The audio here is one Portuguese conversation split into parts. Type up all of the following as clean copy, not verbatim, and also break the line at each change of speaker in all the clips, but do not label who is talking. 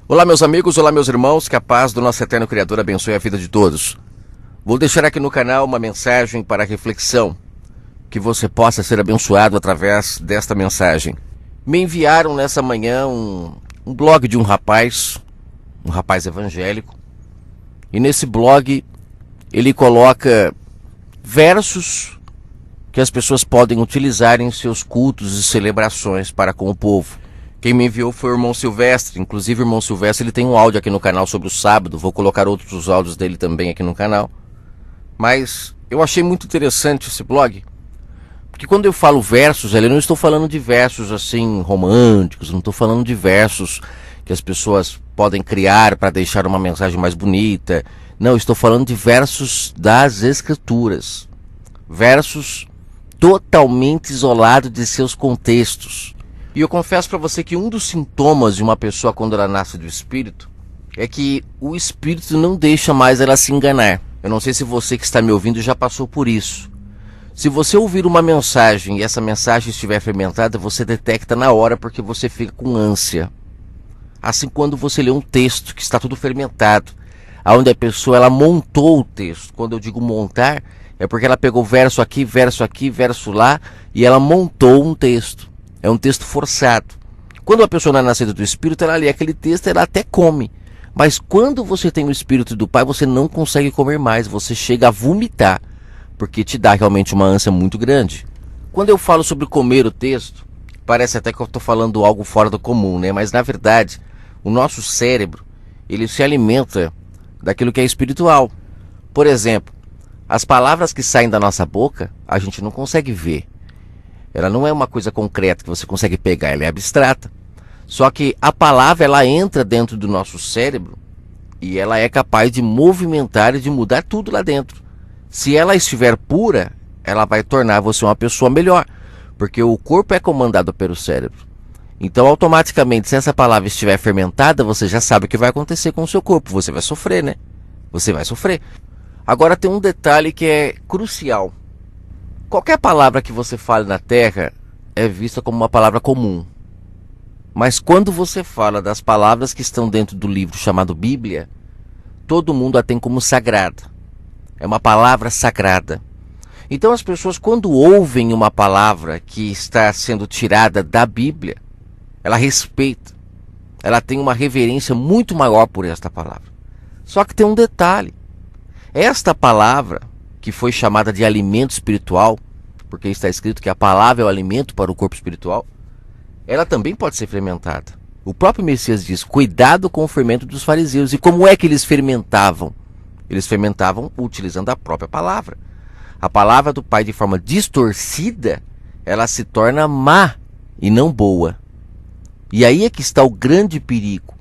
Olá meus amigos, olá meus irmãos, que a paz do nosso eterno Criador abençoe a vida de todos. Vou deixar aqui no canal uma mensagem para reflexão, que você possa ser abençoado através desta mensagem. Me enviaram nessa manhã um blog de um rapaz evangélico, e nesse blog ele coloca versos que as pessoas podem utilizar em seus cultos e celebrações para com o povo. Quem me enviou foi o irmão Silvestre. Inclusive o irmão Silvestre ele tem um áudio aqui no canal sobre o sábado. Vou colocar outros áudios dele também aqui no canal. Mas eu achei muito interessante esse blog, porque quando eu falo versos, eu não estou falando de versos assim românticos, não estou falando de versos que as pessoas podem criar para deixar uma mensagem mais bonita. Não, eu estou falando de versos das Escrituras. Versos totalmente isolados de seus contextos. E eu confesso para você que um dos sintomas de uma pessoa quando ela nasce do Espírito é que o Espírito não deixa mais ela se enganar. Eu não sei se você que está me ouvindo já passou por isso. Se você ouvir uma mensagem e essa mensagem estiver fermentada, você detecta na hora porque você fica com ânsia. Assim quando você lê um texto que está tudo fermentado, onde a pessoa ela montou o texto. Quando eu digo montar, é porque ela pegou verso aqui, verso lá e ela montou um texto. É um texto forçado. Quando a pessoa não é nascida do Espírito, ela lê aquele texto, ela até come. Mas quando você tem o Espírito do Pai, você não consegue comer mais. Você chega a vomitar, porque te dá realmente uma ânsia muito grande. Quando eu falo sobre comer o texto, parece até que eu estou falando algo fora do comum, né? Mas na verdade, o nosso cérebro, ele se alimenta daquilo que é espiritual. Por exemplo, as palavras que saem da nossa boca, a gente não consegue ver. Ela não é uma coisa concreta que você consegue pegar, ela é abstrata. Só que a palavra ela entra dentro do nosso cérebro e ela é capaz de movimentar e de mudar tudo lá dentro. Se ela estiver pura, ela vai tornar você uma pessoa melhor, porque o corpo é comandado pelo cérebro. Então automaticamente, se essa palavra estiver fermentada, você já sabe o que vai acontecer com o seu corpo. Você vai sofrer, né? Você vai sofrer. Agora tem um detalhe que é crucial. Qualquer palavra que você fale na Terra é vista como uma palavra comum. Mas quando você fala das palavras que estão dentro do livro chamado Bíblia, todo mundo a tem como sagrada. É uma palavra sagrada. Então as pessoas quando ouvem uma palavra que está sendo tirada da Bíblia, ela respeita. Ela tem uma reverência muito maior por esta palavra. Só que tem um detalhe. Esta palavra, que foi chamada de alimento espiritual, porque está escrito que a palavra é o alimento para o corpo espiritual, ela também pode ser fermentada. O próprio Messias diz, cuidado com o fermento dos fariseus. E como é que eles fermentavam? Eles fermentavam utilizando a própria palavra. A palavra do Pai de forma distorcida, ela se torna má e não boa. E aí é que está o grande perigo.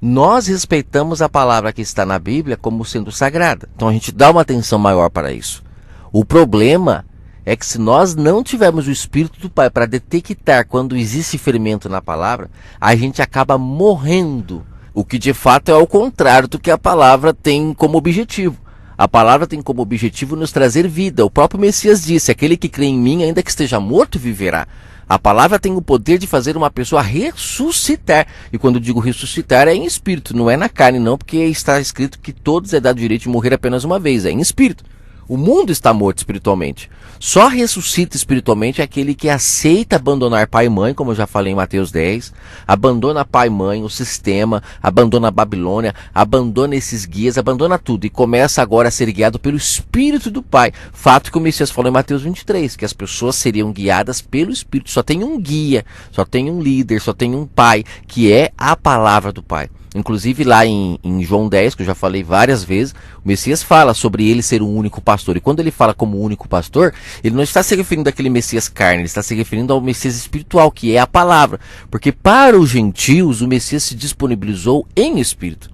Nós respeitamos a palavra que está na Bíblia como sendo sagrada. Então a gente dá uma atenção maior para isso. O problema é que se nós não tivermos o Espírito do Pai para detectar quando existe fermento na palavra, a gente acaba morrendo. O que de fato é o contrário do que a palavra tem como objetivo. A palavra tem como objetivo nos trazer vida. O próprio Messias disse, aquele que crê em mim, ainda que esteja morto, viverá. A palavra tem o poder de fazer uma pessoa ressuscitar. E quando eu digo ressuscitar, é em espírito, não é na carne não, porque está escrito que todos é dado o direito de morrer apenas uma vez, é em espírito. O mundo está morto espiritualmente. Só ressuscita espiritualmente aquele que aceita abandonar pai e mãe, como eu já falei em Mateus 10. Abandona pai e mãe, o sistema, abandona a Babilônia, abandona esses guias, abandona tudo. E começa agora a ser guiado pelo Espírito do Pai. Fato que o Messias falou em Mateus 23, que as pessoas seriam guiadas pelo Espírito. Só tem um guia, só tem um líder, só tem um pai, que é a palavra do Pai. Inclusive lá em João 10, que eu já falei várias vezes, o Messias fala sobre ele ser um único pastor. E quando ele fala como único pastor, ele não está se referindo àquele Messias carne, ele está se referindo ao Messias espiritual, que é a palavra. Porque para os gentios, o Messias se disponibilizou em espírito.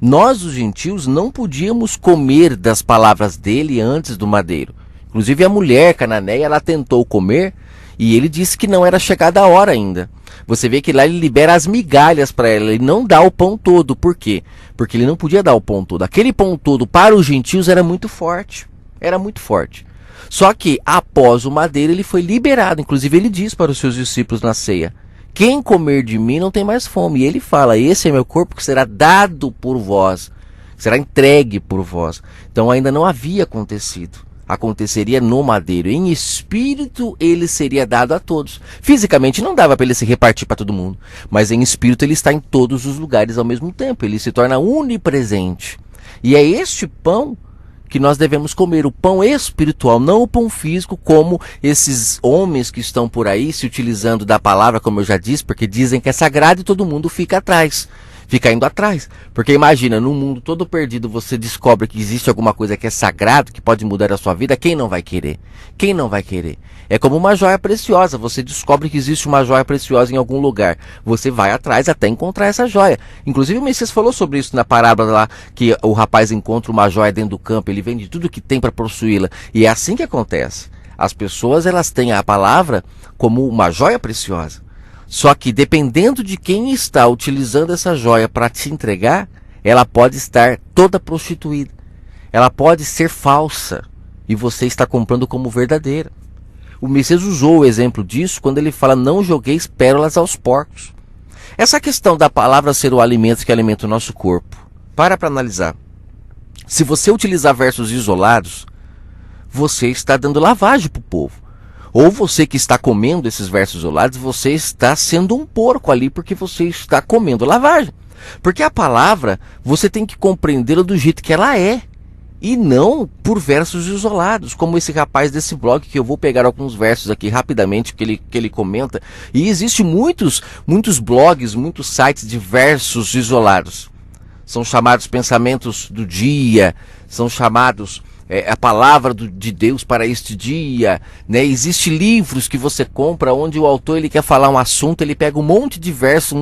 Nós, os gentios, não podíamos comer das palavras dele antes do madeiro. Inclusive a mulher cananeia, ela tentou comer e ele disse que não era chegada a hora ainda. Você vê que lá ele libera as migalhas para ela, ele não dá o pão todo. Por quê? Porque ele não podia dar o pão todo. Aquele pão todo para os gentios era muito forte. Era muito forte. Só que após o madeiro ele foi liberado. Inclusive ele diz para os seus discípulos na ceia quem comer de mim não tem mais fome. E ele fala, esse é meu corpo que será dado por vós, será entregue por vós. Então ainda não havia acontecido. Aconteceria no madeiro. Em espírito ele seria dado a todos. Fisicamente não dava para ele se repartir para todo mundo. Mas em espírito ele está em todos os lugares ao mesmo tempo. Ele se torna onipresente. E é este pão que nós devemos comer, o pão espiritual, não o pão físico, como esses homens que estão por aí se utilizando da palavra, como eu já disse, porque dizem que é sagrado e todo mundo fica atrás. Fica indo atrás. Porque imagina, num mundo todo perdido, você descobre que existe alguma coisa que é sagrado, que pode mudar a sua vida, quem não vai querer? Quem não vai querer? É como uma joia preciosa, você descobre que existe uma joia preciosa em algum lugar. Você vai atrás até encontrar essa joia. Inclusive o Messias falou sobre isso na parábola lá, que o rapaz encontra uma joia dentro do campo, ele vende tudo que tem para possuí-la. E é assim que acontece. As pessoas, elas têm a palavra como uma joia preciosa. Só que dependendo de quem está utilizando essa joia para te entregar, ela pode estar toda prostituída. Ela pode ser falsa e você está comprando como verdadeira. O Messias usou o exemplo disso quando ele fala, não jogueis pérolas aos porcos. Essa questão da palavra ser o alimento que alimenta o nosso corpo. Para analisar. Se você utilizar versos isolados, você está dando lavagem para o povo. Ou você que está comendo esses versos isolados, você está sendo um porco ali, porque você está comendo lavagem. Porque a palavra, você tem que compreendê-la do jeito que ela é, e não por versos isolados, como esse rapaz desse blog, que eu vou pegar alguns versos aqui rapidamente, que ele comenta. E existe muitos blogs, muitos sites de versos isolados. São chamados pensamentos do dia, são chamados... a palavra de Deus para este dia, né? Existem livros que você compra onde o autor ele quer falar um assunto, ele pega um monte de verso,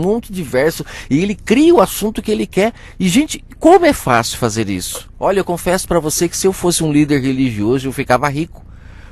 e ele cria o assunto que ele quer. E gente, como é fácil fazer isso? Olha, eu confesso para você que se eu fosse um líder religioso eu ficava rico.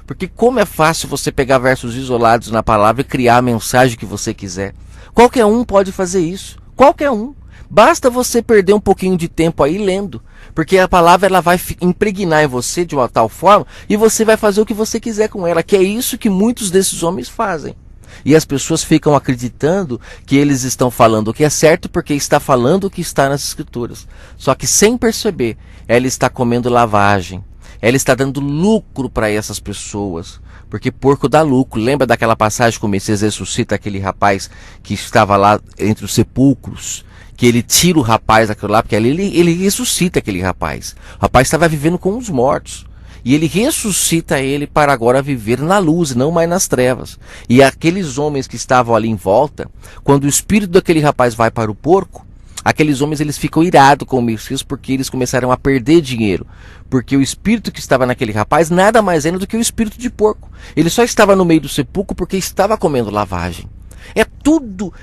Porque como é fácil você pegar versos isolados na palavra e criar a mensagem que você quiser. Qualquer um pode fazer isso, qualquer um. Basta você perder um pouquinho de tempo aí lendo, porque a palavra ela vai impregnar em você de uma tal forma e você vai fazer o que você quiser com ela, que é isso que muitos desses homens fazem. E as pessoas ficam acreditando que eles estão falando o que é certo porque está falando o que está nas escrituras. Só que sem perceber, ela está comendo lavagem, ela está dando lucro para essas pessoas. Porque porco dá lucro. Lembra daquela passagem que o Messias ressuscita aquele rapaz que estava lá entre os sepulcros? Que ele tira o rapaz daquilo lá, porque ali ele ressuscita aquele rapaz. O rapaz estava vivendo com os mortos. E ele ressuscita ele para agora viver na luz, não mais nas trevas. E aqueles homens que estavam ali em volta, quando o espírito daquele rapaz vai para o porco, aqueles homens eles ficam irados com o Messias porque eles começaram a perder dinheiro. Porque o espírito que estava naquele rapaz nada mais era do que o espírito de porco. Ele só estava no meio do sepulcro porque estava comendo lavagem. É tudo,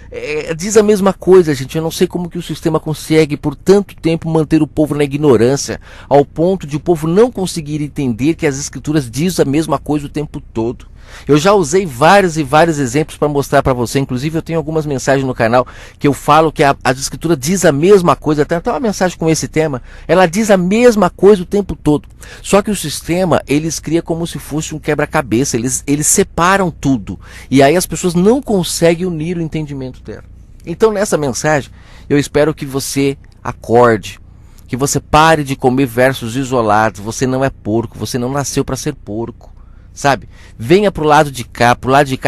diz a mesma coisa, gente. Eu não sei como que o sistema consegue por tanto tempo manter o povo na ignorância, ao ponto de o povo não conseguir entender que as escrituras dizem a mesma coisa o tempo todo. Eu já usei vários e vários exemplos para mostrar para você. Inclusive eu tenho algumas mensagens no canal que eu falo que a escritura diz a mesma coisa. Tem até uma mensagem com esse tema. Ela diz a mesma coisa o tempo todo. Só que o sistema, eles criam como se fosse um quebra-cabeça. Eles separam tudo. E aí as pessoas não conseguem unir o entendimento dela. Então nessa mensagem, eu espero que você acorde. Que você pare de comer versos isolados. Você não é porco. Você não nasceu para ser porco. Sabe? Venha pro lado de cá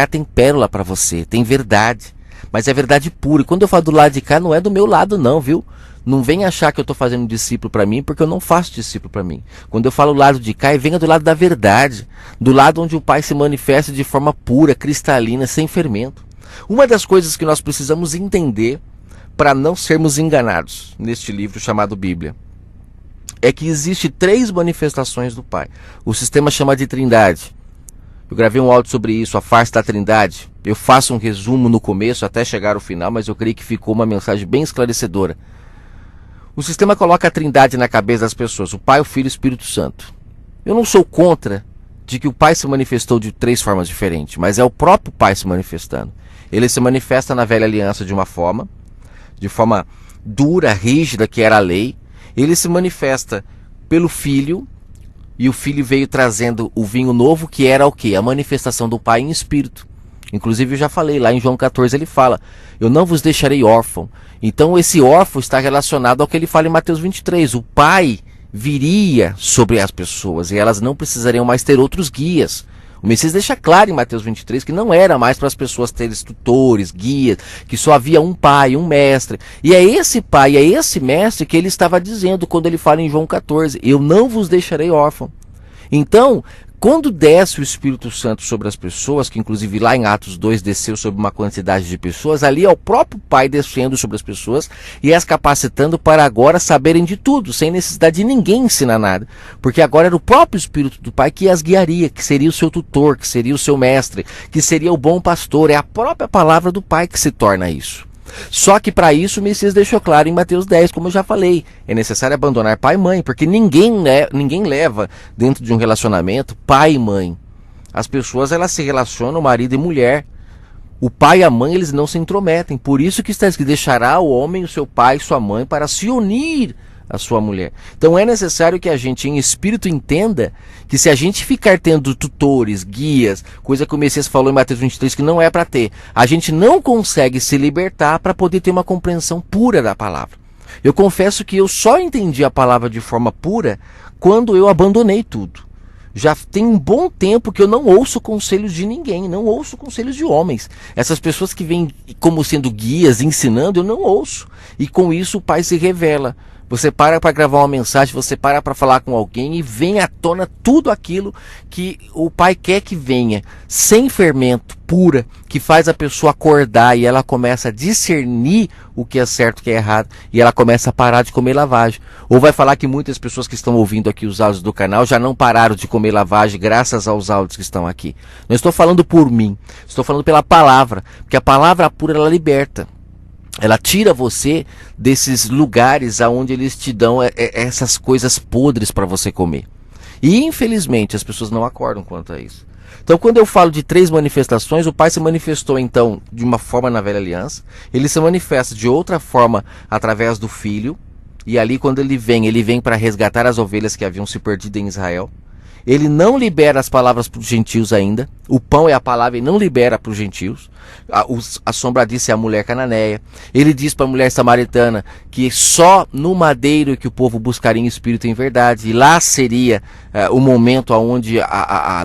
tem pérola para você, tem verdade, mas é verdade pura. E quando eu falo do lado de cá, não é do meu lado não, viu? Não venha achar que eu estou fazendo um discípulo para mim, porque eu não faço discípulo para mim. Quando eu falo lado de cá, venha do lado da verdade, do lado onde o Pai se manifesta de forma pura, cristalina, sem fermento. Uma das coisas que nós precisamos entender para não sermos enganados neste livro chamado Bíblia é que existe 3 manifestações do Pai. O sistema chama de Trindade. Eu gravei um áudio sobre isso, a farsa da Trindade. Eu faço um resumo no começo até chegar ao final, mas eu creio que ficou uma mensagem bem esclarecedora. O sistema coloca a Trindade na cabeça das pessoas, o Pai, o Filho e o Espírito Santo. Eu não sou contra de que o Pai se manifestou de 3 formas diferentes, mas é o próprio Pai se manifestando. Ele se manifesta na velha aliança de forma dura, rígida, que era a lei. Ele se manifesta pelo Filho, e o Filho veio trazendo o vinho novo, que era o quê? A manifestação do Pai em espírito. Inclusive eu já falei, lá em João 14 ele fala, eu não vos deixarei órfão. Então esse órfão está relacionado ao que ele fala em Mateus 23. O pai viria sobre as pessoas e elas não precisariam mais ter outros guias. O Messias deixa claro em Mateus 23 que não era mais para as pessoas terem tutores, guias, que só havia um pai, um mestre. E é esse pai, é esse mestre que ele estava dizendo quando ele fala em João 14, eu não vos deixarei órfão. Então, quando desce o Espírito Santo sobre as pessoas, que inclusive lá em Atos 2 desceu sobre uma quantidade de pessoas, ali é o próprio Pai descendo sobre as pessoas e as capacitando para agora saberem de tudo, sem necessidade de ninguém ensinar nada. Porque agora era o próprio Espírito do Pai que as guiaria, que seria o seu tutor, que seria o seu mestre, que seria o bom pastor. É a própria palavra do Pai que se torna isso. Só que para isso o Messias deixou claro em Mateus 10, como eu já falei, é necessário abandonar pai e mãe, porque ninguém leva dentro de um relacionamento pai e mãe. As pessoas elas se relacionam marido e mulher. O pai e a mãe eles não se intrometem, por isso que está escrito, deixará o homem o seu pai e sua mãe para se unir a sua mulher. Então é necessário que a gente em espírito entenda que se a gente ficar tendo tutores, guias, coisa que o Messias falou em Mateus 23 que não é para ter, a gente não consegue se libertar para poder ter uma compreensão pura da palavra. Eu confesso que eu só entendi a palavra de forma pura quando eu abandonei tudo. Já tem um bom tempo que eu não ouço conselhos de ninguém, não ouço conselhos de homens. Essas pessoas que vêm como sendo guias, ensinando, eu não ouço. E com isso o Pai se revela. Você para gravar uma mensagem, você para falar com alguém e vem à tona tudo aquilo que o Pai quer que venha, sem fermento, pura, que faz a pessoa acordar e ela começa a discernir o que é certo e o que é errado e ela começa a parar de comer lavagem. Ou vai falar que muitas pessoas que estão ouvindo aqui os áudios do canal já não pararam de comer lavagem graças aos áudios que estão aqui. Não estou falando por mim, estou falando pela palavra, porque a palavra pura ela liberta. Ela tira você desses lugares aonde eles te dão essas coisas podres para você comer. E infelizmente as pessoas não acordam quanto a isso. Então quando eu falo de 3 manifestações, o Pai se manifestou então de uma forma na velha aliança. Ele se manifesta de outra forma através do Filho. E ali quando ele vem para resgatar as ovelhas que haviam se perdido em Israel. Ele não libera as palavras para os gentios ainda. O pão é a palavra e não libera para os gentios. A assombradiça é a mulher cananeia. Ele diz para a mulher samaritana que só no madeiro que o povo buscaria em espírito e em verdade. E lá seria o momento onde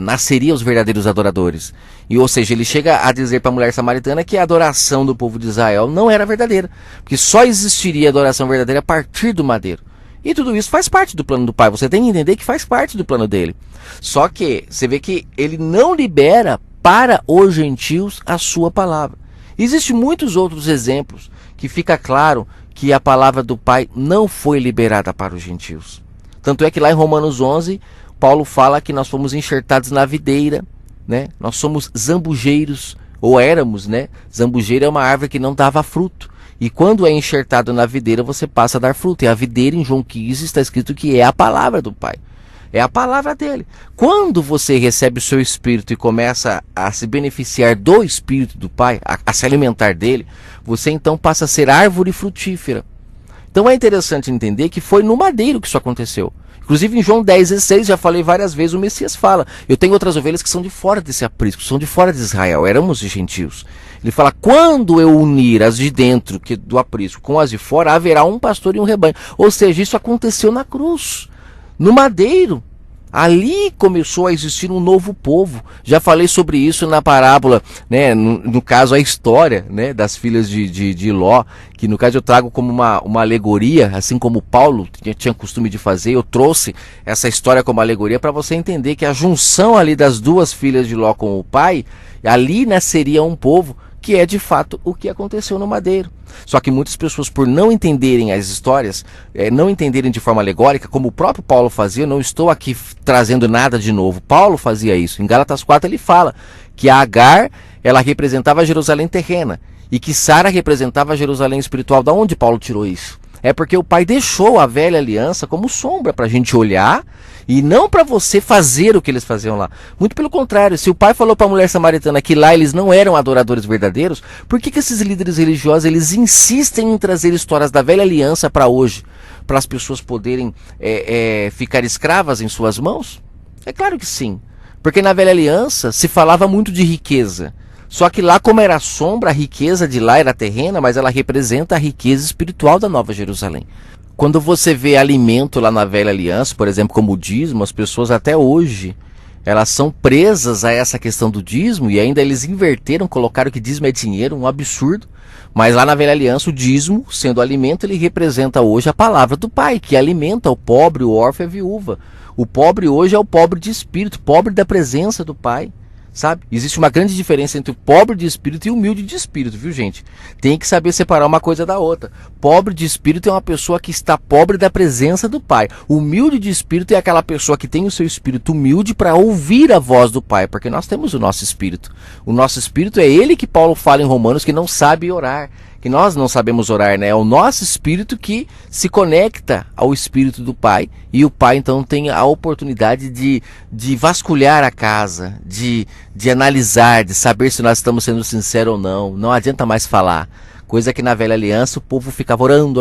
nasceriam os verdadeiros adoradores. E, ou seja, ele chega a dizer para a mulher samaritana que a adoração do povo de Israel não era verdadeira. Porque só existiria adoração verdadeira a partir do madeiro. E tudo isso faz parte do plano do Pai. Você tem que entender que faz parte do plano dele. Só que você vê que ele não libera para os gentios a sua palavra. Existem muitos outros exemplos que fica claro que a palavra do Pai não foi liberada para os gentios. Tanto é que lá em Romanos 11, Paulo fala que nós fomos enxertados na videira, né? Nós somos zambujeiros, ou éramos, né? Zambujeiro é uma árvore que não dava fruto. E quando é enxertado na videira, você passa a dar fruto. E a videira, em João 15, está escrito que é a palavra do Pai. É a palavra dele. Quando você recebe o seu Espírito e começa a se beneficiar do Espírito do Pai, a se alimentar dele, você então passa a ser árvore frutífera. Então é interessante entender que foi no madeiro que isso aconteceu. Inclusive em João 10,16, já falei várias vezes, o Messias fala, eu tenho outras ovelhas que são de fora desse aprisco, são de fora de Israel, éramos de gentios. Ele fala, quando eu unir as de dentro do aprisco com as de fora, haverá um pastor e um rebanho. Ou seja, isso aconteceu na cruz, no madeiro. Ali começou a existir um novo povo. Já falei sobre isso na parábola, né, no caso a história, né, das filhas de Ló, que no caso eu trago como uma alegoria, assim como Paulo tinha costume de fazer. Eu trouxe essa história como alegoria para você entender que a junção ali das duas filhas de Ló com o pai, ali nasceria um povo que é de fato o que aconteceu no madeiro. Só que muitas pessoas, por não entenderem as histórias, não entenderem de forma alegórica, como o próprio Paulo fazia, não estou aqui trazendo nada de novo, Paulo fazia isso. Em Gálatas 4 ele fala que a Agar, ela representava a Jerusalém terrena, e que Sara representava a Jerusalém espiritual. Da onde Paulo tirou isso? É porque o Pai deixou a velha aliança como sombra para a gente olhar, e não para você fazer o que eles faziam lá. Muito pelo contrário, se o Pai falou para a mulher samaritana que lá eles não eram adoradores verdadeiros, por que esses líderes religiosos eles insistem em trazer histórias da velha aliança para hoje? Para as pessoas poderem ficar escravas em suas mãos? É claro que sim. Porque na velha aliança se falava muito de riqueza. Só que lá, como era sombra, a riqueza de lá era terrena, mas ela representa a riqueza espiritual da Nova Jerusalém. Quando você vê alimento lá na Velha Aliança, por exemplo, como o dízimo, as pessoas até hoje, elas são presas a essa questão do dízimo, e ainda eles inverteram, colocaram que dízimo é dinheiro, um absurdo. Mas lá na Velha Aliança, o dízimo, sendo alimento, ele representa hoje a palavra do Pai, que alimenta o pobre, o órfão e a viúva. O pobre hoje é o pobre de espírito, pobre da presença do Pai. Sabe? Existe uma grande diferença entre o pobre de espírito e o humilde de espírito, viu, gente? Tem que saber separar uma coisa da outra. Pobre de espírito é uma pessoa que está pobre da presença do Pai. Humilde de espírito é aquela pessoa que tem o seu espírito humilde para ouvir a voz do Pai, porque nós temos o nosso espírito. O nosso espírito é ele que Paulo fala em Romanos que não sabe orar. Que nós não sabemos orar, né? É o nosso espírito que se conecta ao espírito do Pai, e o Pai então tem a oportunidade de vasculhar a casa, de analisar, de saber se nós estamos sendo sinceros ou não. Não adianta mais falar. Coisa que na Velha Aliança o povo ficava orando,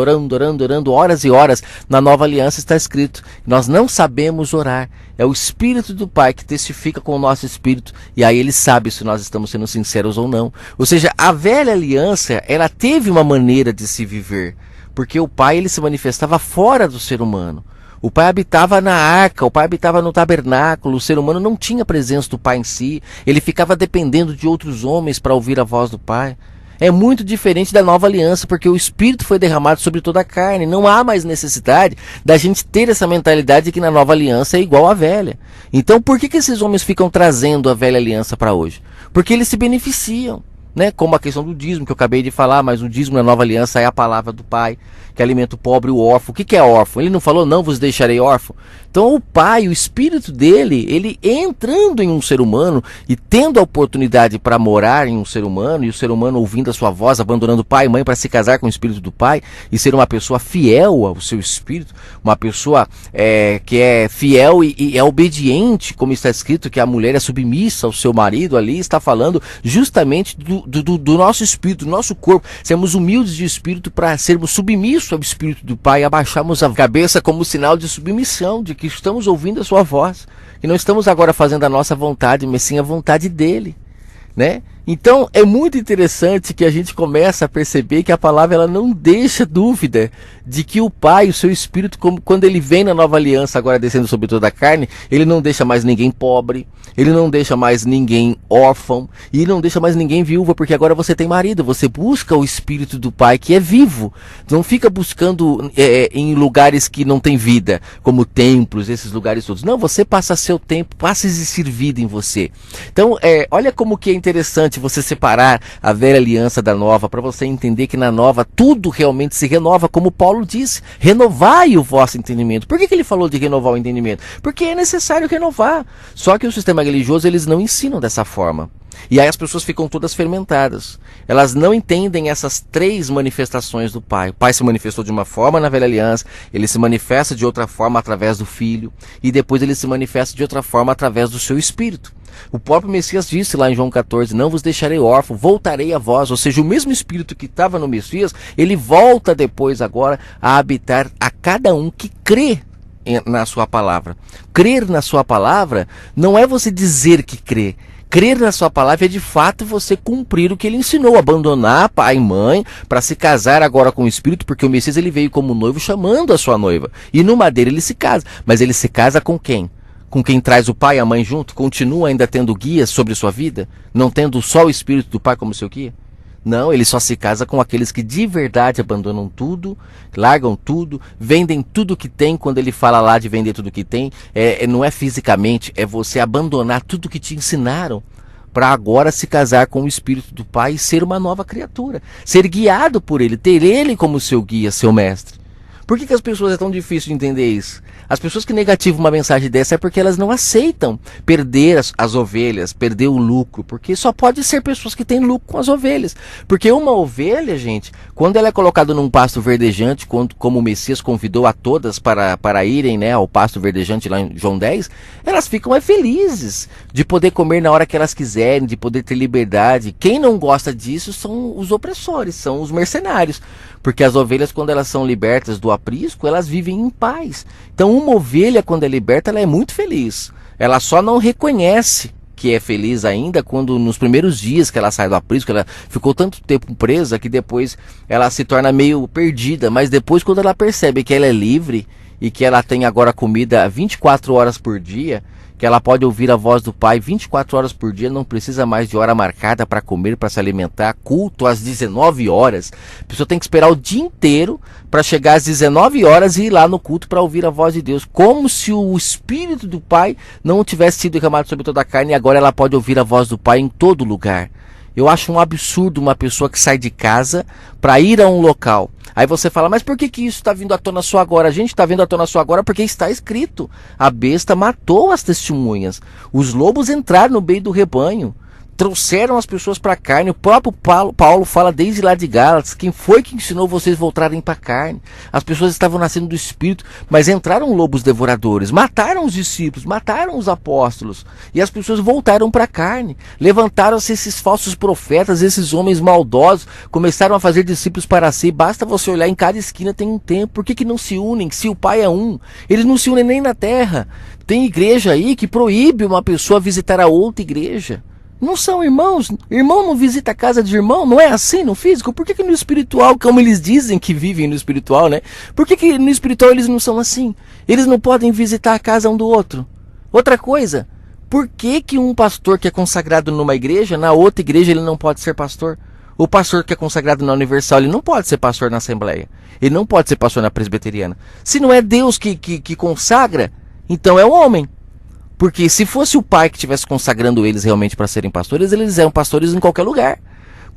horas e horas. Na Nova Aliança está escrito: nós não sabemos orar. É o Espírito do Pai que testifica com o nosso espírito, e aí ele sabe se nós estamos sendo sinceros ou não. Ou seja, a Velha Aliança, ela teve uma maneira de se viver, porque o Pai, ele se manifestava fora do ser humano. O Pai habitava na arca, o Pai habitava no tabernáculo, o ser humano não tinha presença do Pai em si, ele ficava dependendo de outros homens para ouvir a voz do Pai. É muito diferente da Nova Aliança, porque o Espírito foi derramado sobre toda a carne. Não há mais necessidade da gente ter essa mentalidade de que na Nova Aliança é igual à Velha. Então por que esses homens ficam trazendo a Velha Aliança para hoje? Porque eles se beneficiam, né? Como a questão do dízimo que eu acabei de falar, mas o dízimo na Nova Aliança é a palavra do Pai, que alimenta o pobre e o órfão. O que é órfão? Ele não falou: não vos deixarei órfão. Então o Pai, o Espírito dele, ele entrando em um ser humano e tendo a oportunidade para morar em um ser humano, e o ser humano ouvindo a sua voz, abandonando pai e mãe para se casar com o Espírito do Pai e ser uma pessoa fiel ao seu Espírito, uma pessoa que é fiel e é obediente, como está escrito que a mulher é submissa ao seu marido. Ali está falando justamente do nosso espírito, do nosso corpo, sermos humildes de espírito para sermos submissos ao Espírito do Pai, abaixarmos a cabeça como sinal de submissão, de que estamos ouvindo a sua voz, que não estamos agora fazendo a nossa vontade, mas sim a vontade dele, né? Então é muito interessante que a gente começa a perceber que a palavra, ela não deixa dúvida de que o Pai, o seu Espírito, quando ele vem na Nova Aliança, agora descendo sobre toda a carne, ele não deixa mais ninguém pobre, ele não deixa mais ninguém órfão, e ele não deixa mais ninguém viúva, porque agora você tem marido, você busca o Espírito do Pai que é vivo, não fica buscando em lugares que não tem vida, como templos, esses lugares todos. Não, você passa seu tempo, passa a existir vida em você. Então olha como que é interessante você separar a Velha Aliança da Nova, para você entender que na Nova tudo realmente se renova, como Paulo disse: renovai o vosso entendimento. Por que ele falou de renovar o entendimento? Porque é necessário renovar. Só que o sistema religioso, eles não ensinam dessa forma. E aí as pessoas ficam todas fermentadas. Elas não entendem essas três manifestações do Pai. O Pai se manifestou de uma forma na Velha Aliança, ele se manifesta de outra forma através do Filho, e depois ele se manifesta de outra forma através do seu Espírito. O próprio Messias disse lá em João 14: não vos deixarei órfão, voltarei a vós. Ou seja, o mesmo Espírito que estava no Messias, ele volta depois agora a habitar a cada um que crê na sua palavra. Crer na sua palavra não é você dizer que crê. Crer na sua palavra é de fato você cumprir o que ele ensinou, abandonar pai e mãe para se casar agora com o Espírito, porque o Messias, ele veio como noivo chamando a sua noiva, e no madeiro ele se casa. Mas ele se casa com quem? Com quem traz o pai e a mãe junto? Continua ainda tendo guias sobre sua vida? Não tendo só o Espírito do Pai como seu guia? Não, ele só se casa com aqueles que de verdade abandonam tudo, largam tudo, vendem tudo que tem. Quando ele fala lá de vender tudo que tem, não é fisicamente, é você abandonar tudo que te ensinaram para agora se casar com o Espírito do Pai e ser uma nova criatura, ser guiado por ele, ter ele como seu guia, seu mestre. Por que as pessoas é tão difícil de entender isso? As pessoas que negativam uma mensagem dessa é porque elas não aceitam perder as ovelhas, perder o lucro, porque só pode ser pessoas que têm lucro com as ovelhas. Porque uma ovelha, gente, quando ela é colocada num pasto verdejante, como o Messias convidou a todas para irem, né, ao pasto verdejante lá em João 10, elas ficam felizes de poder comer na hora que elas quiserem, de poder ter liberdade. Quem não gosta disso são os opressores, são os mercenários. Porque as ovelhas, quando elas são libertas do aprisco, elas vivem em paz. Então uma ovelha, quando é liberta, ela é muito feliz. Ela só não reconhece que é feliz ainda quando nos primeiros dias que ela sai do aprisco, ela ficou tanto tempo presa que depois ela se torna meio perdida, mas depois quando ela percebe que ela é livre e que ela tem agora comida 24 horas por dia, que ela pode ouvir a voz do Pai 24 horas por dia, não precisa mais de hora marcada para comer, para se alimentar, culto às 19 horas. A pessoa tem que esperar o dia inteiro para chegar às 19 horas e ir lá no culto para ouvir a voz de Deus, como se o Espírito do Pai não tivesse sido derramado sobre toda a carne e agora ela pode ouvir a voz do Pai em todo lugar. Eu acho um absurdo uma pessoa que sai de casa para ir a um local. Aí você fala, mas por que isso está vindo à tona só agora? A gente está vindo à tona só agora porque está escrito. A besta matou as testemunhas. Os lobos entraram no meio do rebanho. Trouxeram as pessoas para a carne. O próprio Paulo fala desde lá de Gálatas. Quem foi que ensinou vocês voltarem para a carne? As pessoas estavam nascendo do Espírito, mas entraram lobos devoradores. Mataram os discípulos, mataram os apóstolos. E as pessoas voltaram para a carne. Levantaram-se esses falsos profetas, esses homens maldosos. Começaram a fazer discípulos para si. Basta você olhar, em cada esquina tem um templo. Por que não se unem? Se o Pai é um. Eles não se unem nem na terra. Tem igreja aí que proíbe uma pessoa visitar a outra igreja. Não são irmãos? Irmão não visita a casa de irmão? Não é assim no físico? Por que no espiritual, como eles dizem que vivem no espiritual, né? Por que no espiritual eles não são assim? Eles não podem visitar a casa um do outro? Outra coisa, por que um pastor que é consagrado numa igreja, na outra igreja ele não pode ser pastor? O pastor que é consagrado na Universal, ele não pode ser pastor na Assembleia. Ele não pode ser pastor na Presbiteriana. Se não é Deus que consagra, então é o homem. Porque se fosse o Pai que estivesse consagrando eles realmente para serem pastores, eles eram pastores em qualquer lugar.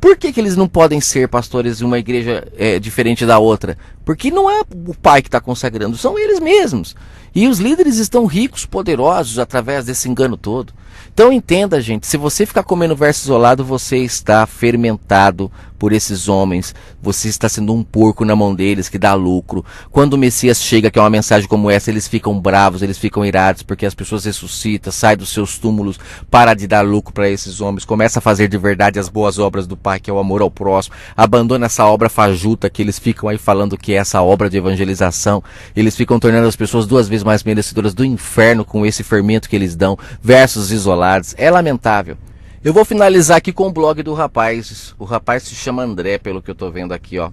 Por que eles não podem ser pastores em uma igreja diferente da outra? Porque não é o Pai que está consagrando, são eles mesmos. E os líderes estão ricos, poderosos, através desse engano todo. Então entenda, gente, se você ficar comendo verso isolado, você está fermentado por esses homens. Você está sendo um porco na mão deles que dá lucro. Quando o Messias chega, que é uma mensagem como essa, eles ficam bravos, eles ficam irados, porque as pessoas ressuscitam, saem dos seus túmulos, para de dar lucro para esses homens, começa a fazer de verdade as boas obras do Pai, que é o amor ao próximo, abandona essa obra fajuta que eles ficam aí falando que é essa obra de evangelização. Eles ficam tornando as pessoas 2 vezes mais merecedoras do inferno com esse fermento que eles dão, versos isolados. É lamentável. Eu vou finalizar aqui com o blog do rapaz. O rapaz se chama André, pelo que eu estou vendo aqui, ó.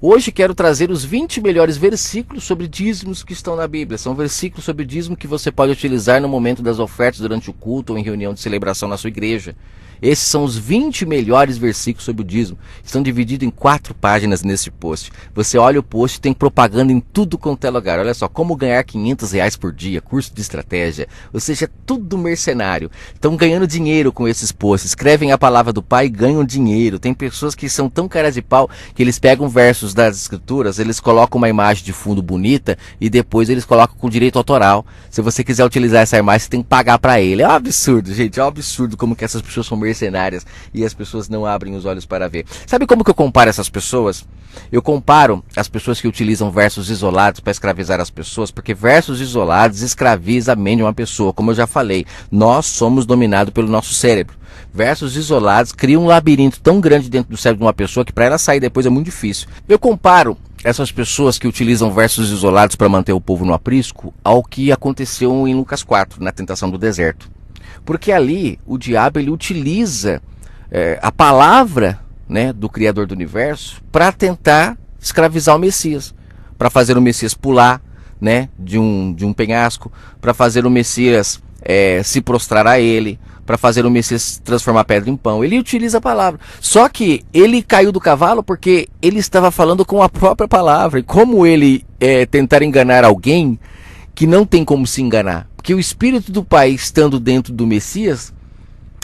Hoje quero trazer os 20 melhores versículos sobre dízimos que estão na Bíblia. São versículos sobre dízimo que você pode utilizar no momento das ofertas, durante o culto ou em reunião de celebração na sua igreja. Esses são os 20 melhores versículos sobre o dízimo. Estão divididos em 4 páginas nesse post. Você olha o post, tem propaganda em tudo quanto é lugar. Olha só, como ganhar R$500 por dia, curso de estratégia. Ou seja, tudo mercenário. Estão ganhando dinheiro com esses posts. Escrevem a palavra do Pai e ganham dinheiro. Tem pessoas que são tão caras de pau que eles pegam versos das escrituras, eles colocam uma imagem de fundo bonita e depois eles colocam com direito autoral. Se você quiser utilizar essa imagem, você tem que pagar para ele. É um absurdo, gente. É um absurdo como que essas pessoas são mercenárias e as pessoas não abrem os olhos para ver. Sabe como que eu comparo essas pessoas? Eu comparo as pessoas que utilizam versos isolados para escravizar as pessoas, porque versos isolados escravizam a mente de uma pessoa. Como eu já falei, nós somos dominados pelo nosso cérebro. Versos isolados criam um labirinto tão grande dentro do cérebro de uma pessoa que para ela sair depois é muito difícil. Eu comparo essas pessoas que utilizam versos isolados para manter o povo no aprisco ao que aconteceu em Lucas 4, na tentação do deserto. Porque ali o diabo ele utiliza a palavra, né, do Criador do Universo para tentar escravizar o Messias, para fazer o Messias pular, né, de um penhasco, para fazer o Messias se prostrar a ele, para fazer o Messias transformar pedra em pão. Ele utiliza a palavra. Só que ele caiu do cavalo porque ele estava falando com a própria palavra. E como ele tentar enganar alguém que não tem como se enganar? Porque o Espírito do Pai estando dentro do Messias,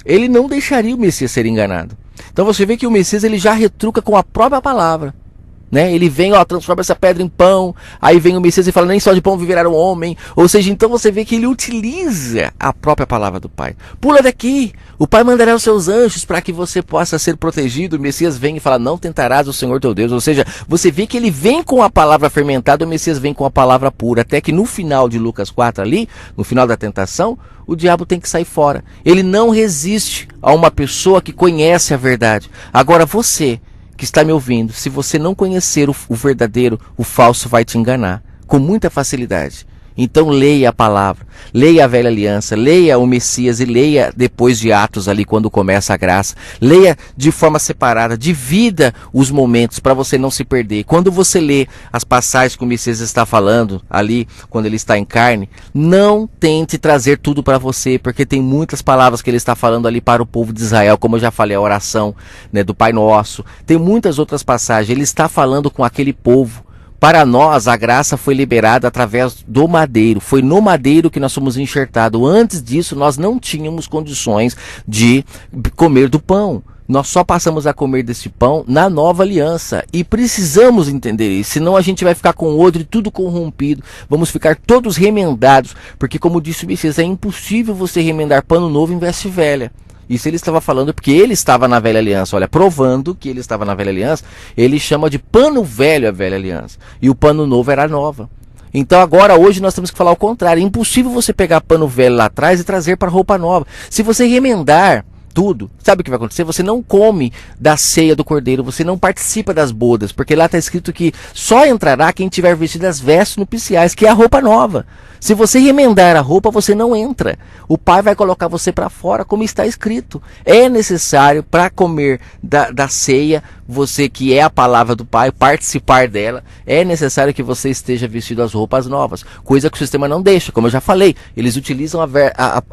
ele não deixaria o Messias ser enganado. Então você vê que o Messias ele já retruca com a própria palavra. Né? Ele vem, transforma essa pedra em pão. Aí vem o Messias e fala, nem só de pão viverá o homem. Ou seja, então você vê que ele utiliza a própria palavra do Pai. Pula daqui, o Pai mandará os seus anjos para que você possa ser protegido. O Messias vem e fala, não tentarás o Senhor teu Deus. Ou seja, você vê que ele vem com a palavra fermentada, o Messias vem com a palavra pura. Até que no final de Lucas 4 ali, no final da tentação, o diabo tem que sair fora. Ele não resiste a uma pessoa que conhece a verdade. Agora você que está me ouvindo, se você não conhecer o verdadeiro, o falso vai te enganar com muita facilidade. Então leia a palavra, leia a velha aliança, leia o Messias e leia depois de Atos ali quando começa a graça. Leia de forma separada, divida os momentos para você não se perder. Quando você lê as passagens que o Messias está falando ali, quando ele está em carne, não tente trazer tudo para você, porque tem muitas palavras que ele está falando ali para o povo de Israel, como eu já falei, a oração, né, do Pai Nosso. Tem muitas outras passagens, ele está falando com aquele povo. Para nós, a graça foi liberada através do madeiro. Foi no madeiro que nós fomos enxertados. Antes disso, nós não tínhamos condições de comer do pão. Nós só passamos a comer desse pão na nova aliança. E precisamos entender isso. Senão a gente vai ficar com o odre tudo corrompido. Vamos ficar todos remendados. Porque, como disse o Messias, é impossível você remendar pano novo em veste velha. Isso ele estava falando porque ele estava na velha aliança. Olha, provando que ele estava na velha aliança, ele chama de pano velho a velha aliança. E o pano novo era a nova. Então agora, hoje, nós temos que falar o contrário. É impossível você pegar pano velho lá atrás e trazer para roupa nova. Se você remendar tudo, sabe o que vai acontecer? Você não come da ceia do cordeiro, você não participa das bodas, porque lá está escrito que só entrará quem tiver vestido as vestes nupciais, que é a roupa nova. Se você remendar a roupa, você não entra. O Pai vai colocar você para fora, como está escrito. É necessário, para comer da ceia, você que é a palavra do Pai, participar dela, é necessário que você esteja vestido as roupas novas. Coisa que o sistema não deixa, como eu já falei. Eles utilizam a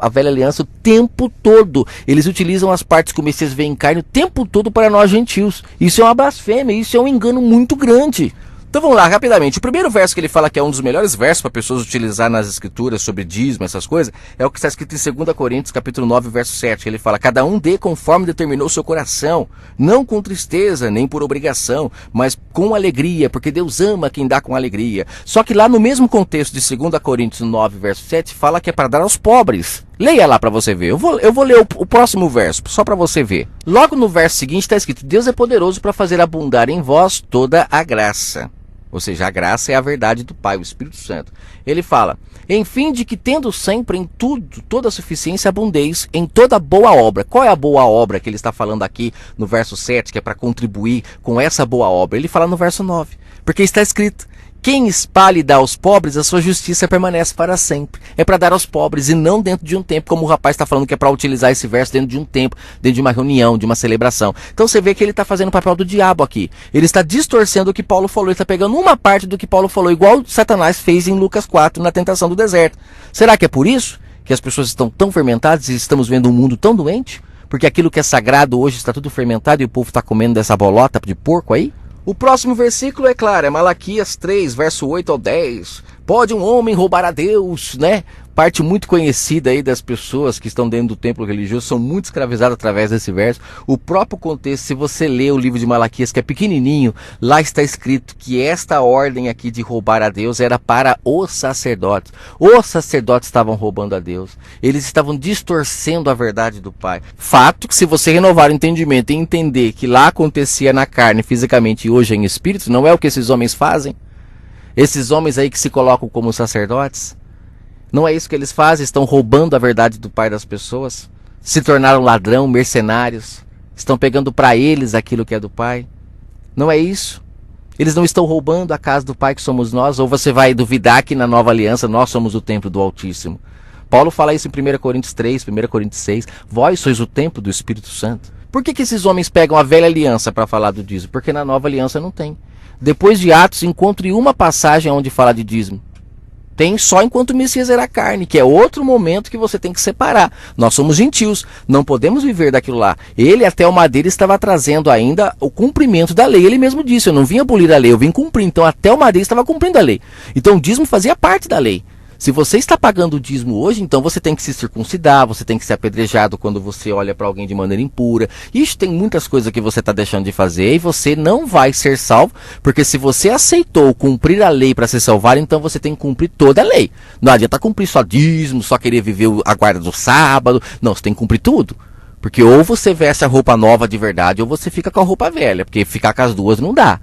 velha aliança o tempo todo. Eles utilizam as partes que o Messias vem em carne o tempo todo para nós gentios. Isso é uma blasfêmia, isso é um engano muito grande. Então vamos lá, rapidamente. O primeiro verso que ele fala que é um dos melhores versos para pessoas utilizar nas escrituras sobre dízimo, essas coisas, é o que está escrito em 2 Coríntios, capítulo 9, verso 7. Ele fala: cada um dê conforme determinou o seu coração, não com tristeza, nem por obrigação, mas com alegria, porque Deus ama quem dá com alegria. Só que lá no mesmo contexto de 2 Coríntios 9, verso 7, fala que é para dar aos pobres. Leia lá para você ver. Eu vou ler o próximo verso, só para você ver. Logo no verso seguinte está escrito: Deus é poderoso para fazer abundar em vós toda a graça. Ou seja, a graça é a verdade do Pai, o Espírito Santo. Ele fala: em fim de que tendo sempre em tudo, toda a suficiência, abundeis em toda boa obra. Qual é a boa obra que ele está falando aqui no verso 7, que é para contribuir com essa boa obra? Ele fala no verso 9, porque está escrito: quem espalha e dá aos pobres, a sua justiça permanece para sempre. É para dar aos pobres e não dentro de um tempo, como o rapaz está falando que é para utilizar esse verso dentro de um tempo, dentro de uma reunião, de uma celebração. Então você vê que ele está fazendo o papel do diabo aqui. Ele está distorcendo o que Paulo falou, ele está pegando uma parte do que Paulo falou, igual Satanás fez em Lucas 4, na tentação do deserto. Será que é por isso que as pessoas estão tão fermentadas e estamos vendo um mundo tão doente? Porque aquilo que é sagrado hoje está tudo fermentado e o povo está comendo dessa bolota de porco aí? O próximo versículo, é claro, é Malaquias 3, verso 8 ao 10. Pode um homem roubar a Deus, né? Parte muito conhecida aí das pessoas que estão dentro do templo religioso, são muito escravizadas através desse verso. O próprio contexto, se você ler o livro de Malaquias, que é pequenininho, lá está escrito que esta ordem aqui de roubar a Deus era para os sacerdotes. Os sacerdotes estavam roubando a Deus. Eles estavam distorcendo a verdade do Pai. Fato que, se você renovar o entendimento e entender que lá acontecia na carne, fisicamente, e hoje é em espírito, não é o que esses homens fazem? Esses homens aí que se colocam como sacerdotes, não é isso que eles fazem? Estão roubando a verdade do Pai das pessoas, se tornaram ladrão, mercenários, estão pegando para eles aquilo que é do Pai. Não é isso? Eles não estão roubando a casa do Pai, que somos nós? Ou você vai duvidar que na nova aliança nós somos o templo do Altíssimo? Paulo fala isso em 1 Coríntios 3, 1 Coríntios 6. Vós sois o templo do Espírito Santo. Por que esses homens pegam a velha aliança para falar do dízimo? Porque na nova aliança não tem. Depois de Atos, encontre uma passagem onde fala de dízimo. Tem só enquanto o Messias era carne, que é outro momento que você tem que separar. Nós somos gentios, não podemos viver daquilo lá. Ele, até o madeiro, estava trazendo ainda o cumprimento da lei. Ele mesmo disse: eu não vim abolir a lei, eu vim cumprir. Então até o madeiro estava cumprindo a lei. Então o dízimo fazia parte da lei. Se você está pagando o dízimo hoje, então você tem que se circuncidar, você tem que ser apedrejado quando você olha para alguém de maneira impura. Isso, tem muitas coisas que você está deixando de fazer e você não vai ser salvo, porque se você aceitou cumprir a lei para ser salvado, então você tem que cumprir toda a lei. Não adianta cumprir só dízimo, só querer viver a guarda do sábado. Não, você tem que cumprir tudo. Porque ou você veste a roupa nova de verdade, ou você fica com a roupa velha, porque ficar com as duas não dá.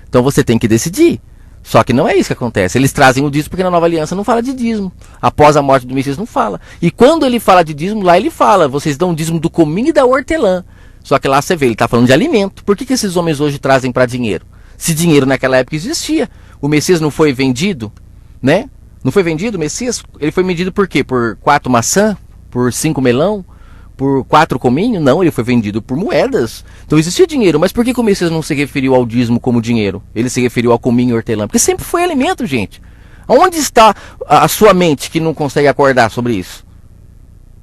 Então você tem que decidir. Só que não é isso que acontece. Eles trazem o dízimo porque na nova aliança não fala de dízimo. Após a morte do Messias não fala. E quando ele fala de dízimo, lá ele fala: vocês dão dízimo do cominho e da hortelã. Só que lá você vê, ele está falando de alimento. Por que esses homens hoje trazem para dinheiro? Se dinheiro naquela época existia. O Messias não foi vendido, né? Não foi vendido o Messias? Ele foi vendido por quê? Por 4 maçã? Por 5 melão? Por 4 cominhos? Não, ele foi vendido por moedas. Então existia dinheiro, mas por que o Messias não se referiu ao dízimo como dinheiro? Ele se referiu ao cominho e hortelã, porque sempre foi alimento, gente. Onde está a sua mente que não consegue acordar sobre isso?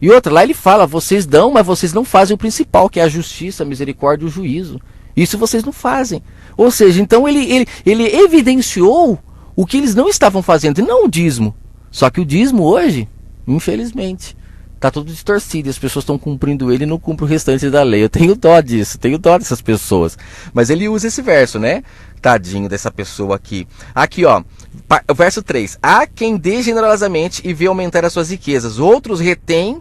E outra, lá ele fala, vocês dão, mas vocês não fazem o principal, que é a justiça, a misericórdia e o juízo. Isso vocês não fazem. Ou seja, então ele evidenciou o que eles não estavam fazendo, e não o dízimo. Só que o dízimo hoje, infelizmente, está tudo distorcido, e as pessoas estão cumprindo ele e não cumprem o restante da lei. Eu tenho dó disso, tenho dó dessas pessoas. Mas ele usa esse verso, né? Tadinho dessa pessoa aqui. Aqui, ó, o verso 3. Há quem dê generosamente e vê aumentar as suas riquezas. Outros retêm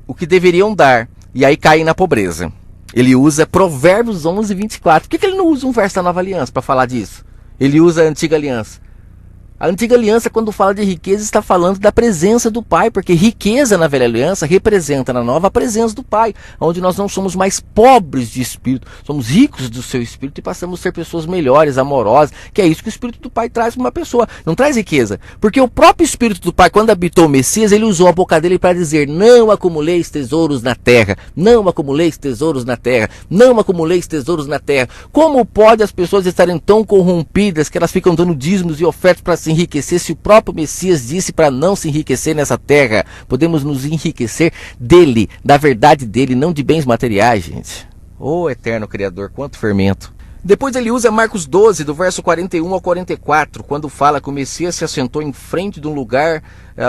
o que deveriam dar, e aí caem na pobreza. Ele usa Provérbios 11, 24. Por que ele não usa um verso da Nova Aliança para falar disso? Ele usa a Antiga Aliança. A Antiga Aliança, quando fala de riqueza, está falando da presença do Pai, porque riqueza na Velha Aliança representa na Nova a presença do Pai, onde nós não somos mais pobres de espírito, somos ricos do seu espírito e passamos a ser pessoas melhores, amorosas, que é isso que o Espírito do Pai traz para uma pessoa. Não traz riqueza, porque o próprio Espírito do Pai, quando habitou o Messias, ele usou a boca dele para dizer: não acumuleis tesouros na terra, não acumuleis tesouros na terra, não acumuleis tesouros na terra. Como pode as pessoas estarem tão corrompidas que elas ficam dando dízimos e ofertas para se enriquecer, se o próprio Messias disse para não se enriquecer nessa terra? Podemos nos enriquecer dele, da verdade dele, não de bens materiais, gente. Ô eterno Criador, quanto fermento. Depois ele usa Marcos 12, do verso 41 ao 44, quando fala que o Messias se assentou em frente de um lugar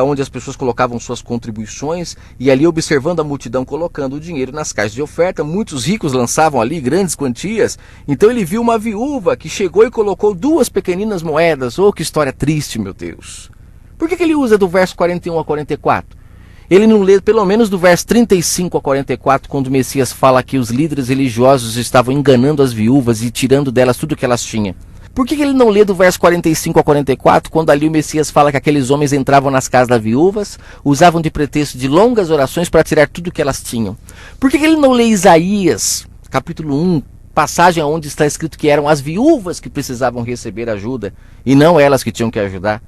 onde as pessoas colocavam suas contribuições, e ali, observando a multidão colocando o dinheiro nas caixas de oferta, muitos ricos lançavam ali grandes quantias. Então ele viu uma viúva que chegou e colocou 2 pequeninas moedas. Oh, que história triste, meu Deus. Por que ele usa do verso 41 a 44? Ele não lê pelo menos do verso 35 a 44, quando o Messias fala que os líderes religiosos estavam enganando as viúvas e tirando delas tudo que elas tinham? Por que ele não lê do verso 45 a 44, quando ali o Messias fala que aqueles homens entravam nas casas das viúvas, usavam de pretexto de longas orações para tirar tudo que elas tinham? Por que ele não lê Isaías, capítulo 1, passagem onde está escrito que eram as viúvas que precisavam receber ajuda e não elas que tinham que ajudar?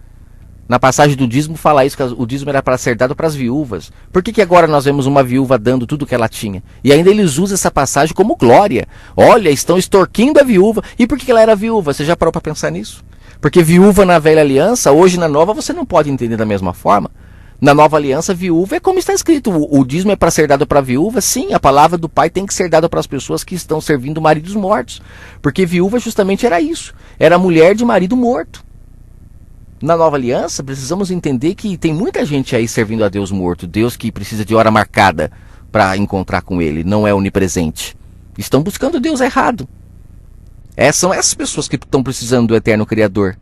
Na passagem do dízimo fala isso, que o dízimo era para ser dado para as viúvas. Por que agora nós vemos uma viúva dando tudo que ela tinha? E ainda eles usam essa passagem como glória. Olha, estão extorquindo a viúva. E por que ela era viúva? Você já parou para pensar nisso? Porque viúva na Velha Aliança, hoje na Nova, você não pode entender da mesma forma. Na Nova Aliança, viúva é como está escrito. O dízimo é para ser dado para a viúva. Sim, a palavra do Pai tem que ser dada para as pessoas que estão servindo maridos mortos. Porque viúva justamente era isso. Era mulher de marido morto. Na Nova Aliança, precisamos entender que tem muita gente aí servindo a Deus morto. Deus que precisa de hora marcada para encontrar com Ele. Não é onipresente. Estão buscando Deus errado. São essas pessoas que estão precisando do eterno Criador.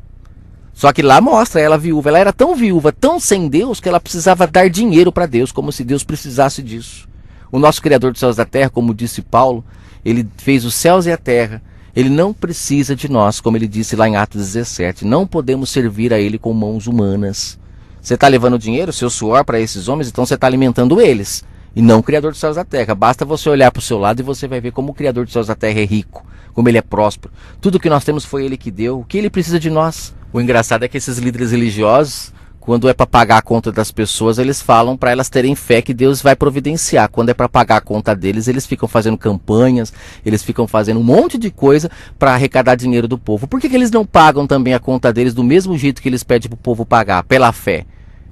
Só que lá mostra ela viúva. Ela era tão viúva, tão sem Deus, que ela precisava dar dinheiro para Deus, como se Deus precisasse disso. O nosso Criador dos céus e da terra, como disse Paulo, ele fez os céus e a terra. Ele não precisa de nós, como ele disse lá em Atos 17. Não podemos servir a ele com mãos humanas. Você está levando dinheiro, seu suor para esses homens, então você está alimentando eles. E não o Criador dos céus e da terra. Basta você olhar para o seu lado e você vai ver como o Criador dos céus e da terra é rico. Como ele é próspero. Tudo que nós temos foi ele que deu. O que ele precisa de nós? O engraçado é que esses líderes religiosos, quando é para pagar a conta das pessoas, eles falam para elas terem fé que Deus vai providenciar. Quando é para pagar a conta deles, eles ficam fazendo campanhas, eles ficam fazendo um monte de coisa para arrecadar dinheiro do povo. Por que eles não pagam também a conta deles do mesmo jeito que eles pedem para o povo pagar? Pela fé.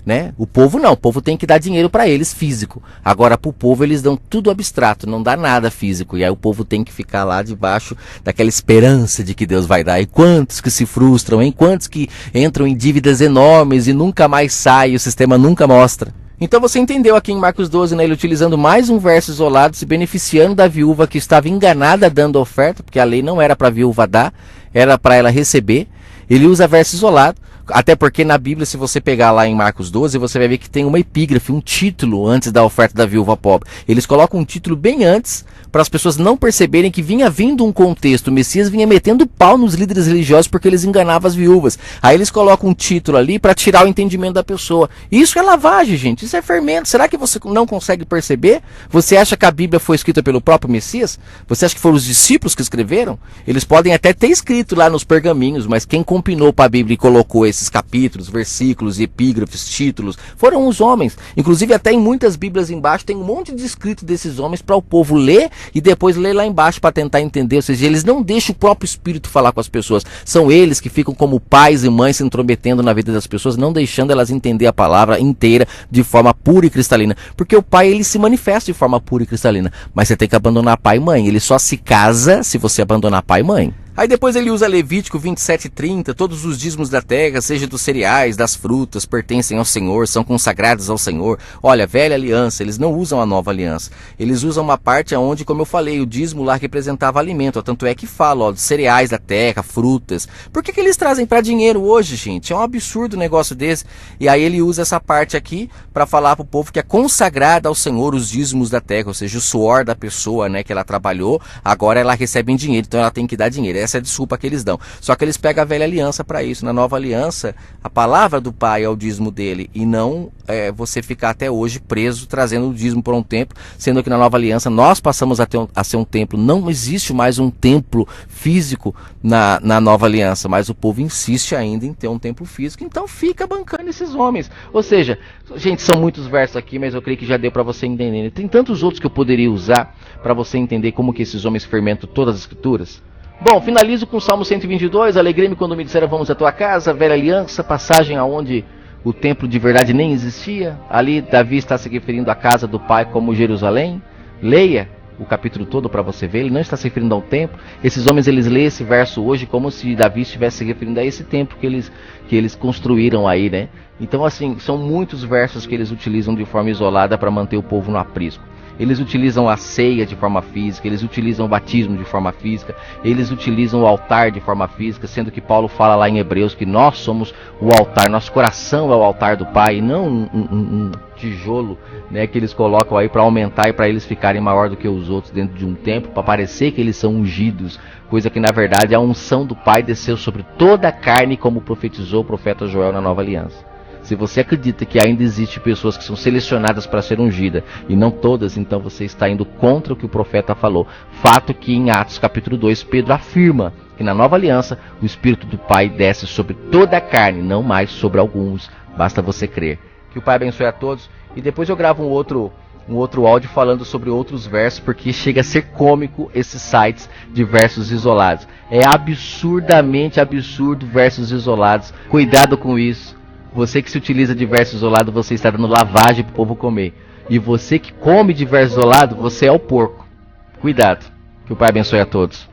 Né? O povo não, o povo tem que dar dinheiro para eles físico. Agora para o povo eles dão tudo abstrato, não dá nada físico. E aí o povo tem que ficar lá debaixo daquela esperança de que Deus vai dar. E quantos que se frustram, hein? Quantos que entram em dívidas enormes e nunca mais saem, o sistema nunca mostra. Então você entendeu aqui em Marcos 12, né, ele utilizando mais um verso isolado, se beneficiando da viúva que estava enganada dando oferta, porque a lei não era para a viúva dar, era para ela receber. Ele usa verso isolado. Até porque na Bíblia, se você pegar lá em Marcos 12, você vai ver que tem uma epígrafe, um título antes da oferta da viúva pobre. Eles colocam um título bem antes, para as pessoas não perceberem que vinha vindo um contexto. O Messias vinha metendo pau nos líderes religiosos porque eles enganavam as viúvas. Aí eles colocam um título ali para tirar o entendimento da pessoa. Isso é lavagem, gente. Isso é fermento. Será que você não consegue perceber? Você acha que a Bíblia foi escrita pelo próprio Messias? Você acha que foram os discípulos que escreveram? Eles podem até ter escrito lá nos pergaminhos, mas quem compinou para a Bíblia e colocou esses capítulos, versículos, epígrafes, títulos, foram os homens. Inclusive até em muitas Bíblias embaixo tem um monte de escrito desses homens para o povo ler e depois ler lá embaixo para tentar entender. Ou seja, eles não deixam o próprio Espírito falar com as pessoas. São eles que ficam como pais e mães se intrometendo na vida das pessoas, não deixando elas entender a palavra inteira de forma pura e cristalina. Porque o pai, ele se manifesta de forma pura e cristalina. Mas você tem que abandonar pai e mãe. Ele só se casa se você abandonar pai e mãe. Aí depois ele usa Levítico 27:30, todos os dízimos da terra, seja dos cereais, das frutas, pertencem ao Senhor, são consagrados ao Senhor. Olha, velha aliança, eles não usam a nova aliança. Eles usam uma parte onde, como eu falei, o dízimo lá representava alimento. Tanto é que fala, ó, dos cereais da terra, frutas. Por que eles trazem para dinheiro hoje, gente? É um absurdo um negócio desse. E aí ele usa essa parte aqui para falar para o povo que é consagrada ao Senhor os dízimos da terra, ou seja, o suor da pessoa, né, que ela trabalhou, agora ela recebe em dinheiro, então ela tem que dar dinheiro. Essa é a desculpa que eles dão. Só que eles pegam a velha aliança para isso. Na nova aliança, a palavra do pai é o dízimo dele e não você ficar até hoje preso trazendo o dízimo por um templo, sendo que na nova aliança nós passamos a ser um templo. Não existe mais um templo físico na nova aliança, mas o povo insiste ainda em ter um templo físico, então fica bancando esses homens. Ou seja, gente, são muitos versos aqui, mas eu creio que já deu para você entender. Tem tantos outros que eu poderia usar para você entender como que esses homens fermentam todas as escrituras. Bom, finalizo com o Salmo 122, alegrei-me quando me disseram vamos à tua casa, velha aliança, passagem aonde o templo de verdade nem existia. Ali Davi está se referindo à casa do pai como Jerusalém. Leia o capítulo todo para você ver, ele não está se referindo ao templo. Esses homens, eles leem esse verso hoje como se Davi estivesse se referindo a esse templo que eles construíram aí, né? Então assim, são muitos versos que eles utilizam de forma isolada para manter o povo no aprisco. Eles utilizam a ceia de forma física, eles utilizam o batismo de forma física, eles utilizam o altar de forma física, sendo que Paulo fala lá em Hebreus que nós somos o altar, nosso coração é o altar do Pai, e não um tijolo, né, que eles colocam aí para aumentar e para eles ficarem maior do que os outros dentro de um templo, para parecer que eles são ungidos, coisa que na verdade a unção do Pai desceu sobre toda a carne, como profetizou o profeta Joel na Nova Aliança. Se você acredita que ainda existe pessoas que são selecionadas para ser ungida e não todas, então você está indo contra o que o profeta falou. Fato que em Atos capítulo 2, Pedro afirma que na nova aliança o Espírito do Pai desce sobre toda a carne, não mais sobre alguns. Basta você crer. Que o Pai abençoe a todos. E depois eu gravo um outro áudio falando sobre outros versos, porque chega a ser cômico esses sites de versos isolados. É absurdamente absurdo versos isolados. Cuidado com isso. Você que se utiliza de verso isolado, você está dando lavagem para o povo comer. E você que come de verso isolado, você é o porco. Cuidado. Que o Pai abençoe a todos.